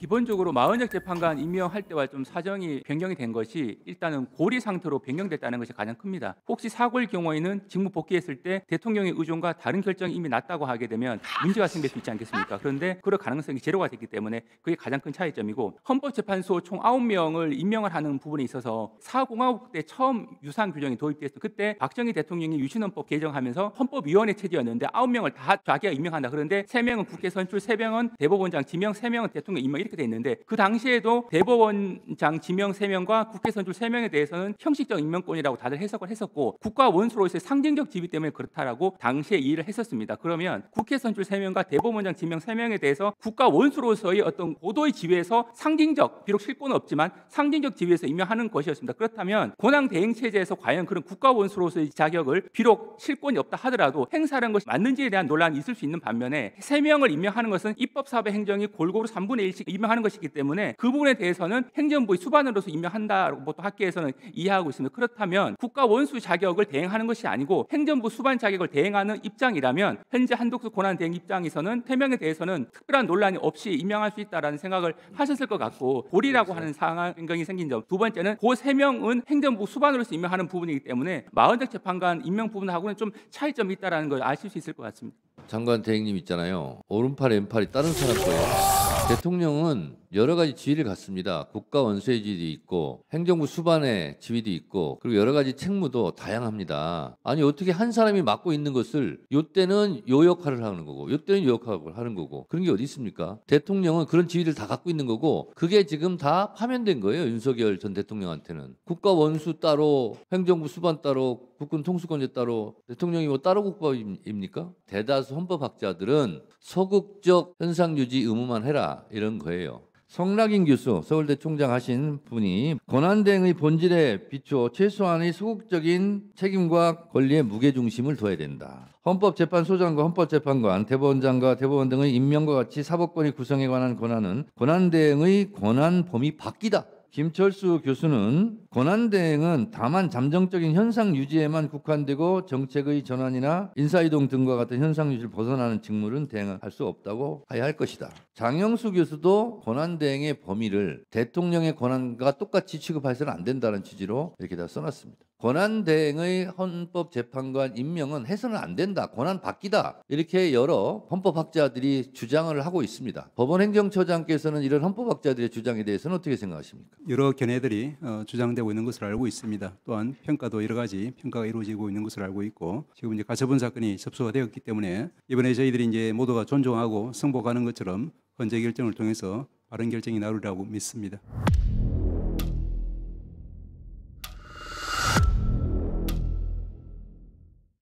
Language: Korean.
기본적으로 마흔역 재판관 임명할 때와 좀 사정이 변경이 된 것이 일단은 고리 상태로 변경됐다는 것이 가장 큽니다. 혹시 사고일 경우에는 직무 복귀했을 때 대통령의 의존과 다른 결정이 이미 났다고 하게 되면 문제가 생길 수 있지 않겠습니까? 그런데 그럴 가능성이 제로가 됐기 때문에 그게 가장 큰 차이점이고, 헌법재판소 총 9명을 임명을 하는 부분에 있어서 사공화국 때 처음 유사한 규정이 도입됐어. 그때 박정희 대통령이 유신헌법 개정하면서 헌법위원회 체제였는데 9명을 다 자기가 임명한다. 그런데 3명은 국회 선출, 3명은 대법원장 지명, 3명은 대통령 임명, 이렇게 돼 있는데, 그 당시에도 대법원장 지명 3명과 국회 선출 3명에 대해서는 형식적 임명권이라고 다들 해석을 했었고, 국가 원수로서의 상징적 지위 때문에 그렇다라고 당시에 이해를 했었습니다. 그러면 국회 선출 3명과 대법원장 지명 3명에 대해서 국가 원수로서의 어떤 고도의 지위에서 상징적, 비록 실권은 없지만 상징적 지위에서 임명하는 것이었습니다. 그렇다면 권한 대행 체제에서 과연 그런 국가 원수로서의 자격을 비록 실권이 없다 하더라도 행사하는 것이 맞는지에 대한 논란이 있을 수 있는 반면에, 3명을 임명하는 것은 입법, 사법, 행정이 골고루 3분의 1씩 임명하는 것이기 때문에 그 부분에 대해서는 행정부의 수반으로서 임명한다고 보통 학계에서는 이해하고 있습니다. 그렇다면 국가 원수 자격을 대행하는 것이 아니고 행정부 수반 자격을 대행하는 입장이라면, 현재 한독수 권한 대행 입장에서는 3명에 대해서는 특별한 논란이 없이 임명할 수 있다라는 생각을 하셨을 것 같고, 고리라고 하는 상황 변경이 생긴 점. 두 번째는 그 3명은 행정부 수반으로서 임명하는 부분이기 때문에 마흔적 재판관 임명 부분하고는 좀 차이점이 있다라는 걸 아실 수 있을 것 같습니다. 장관 대행님 있잖아요. 오른팔 왼팔이 다른 사람 거예요. 대통령은 여러 가지 지위를 갖습니다. 국가 원수의 지위도 있고 행정부 수반의 지위도 있고, 그리고 여러 가지 책무도 다양합니다. 아니 어떻게 한 사람이 맡고 있는 것을 요때는 요 역할을 하는 거고 요때는 요 역할을 하는 거고, 그런 게 어디 있습니까? 대통령은 그런 지위를 다 갖고 있는 거고, 그게 지금 다 파면된 거예요. 윤석열 전 대통령한테는 국가 원수 따로, 행정부 수반 따로, 국군 통수권자 따로, 대통령이 뭐 따로 국밥입니까? 대다수 헌법학자들은 소극적 현상 유지 의무만 해라, 이런 거예요. 성락인 교수, 서울대 총장 하신 분이 권한대행의 본질에 비추어 최소한의 소극적인 책임과 권리의 무게중심을 둬야 된다. 헌법재판소장과 헌법재판관, 대법원장과 대법원 등의 임명과 같이 사법권의 구성에 관한 권한은 권한대행의 권한 범위 밖이다. 김철수 교수는 권한대행은 다만 잠정적인 현상 유지에만 국한되고 정책의 전환이나 인사이동 등과 같은 현상 유지를 벗어나는 직무는 대행할 수 없다고 해야 할 것이다. 장영수 교수도 권한대행의 범위를 대통령의 권한과 똑같이 취급해서는 안 된다는 취지로 이렇게 다 써놨습니다. 권한대행의 헌법재판관 임명은 해서는 안 된다, 권한 바뀌다, 이렇게 여러 헌법학자들이 주장을 하고 있습니다. 법원행정처장께서는 이런 헌법학자들의 주장에 대해서는 어떻게 생각하십니까? 여러 견해들이 주장되고 있는 것을 알고 있습니다. 또한 평가도 여러 가지 평가가 이루어지고 있는 것을 알고 있고, 지금 이제 가처분 사건이 접수가 되었기 때문에 이번에 저희들이 이제 모두가 존중하고 승복하는 것처럼 헌재 결정을 통해서 바른 결정이 나오리라고 믿습니다.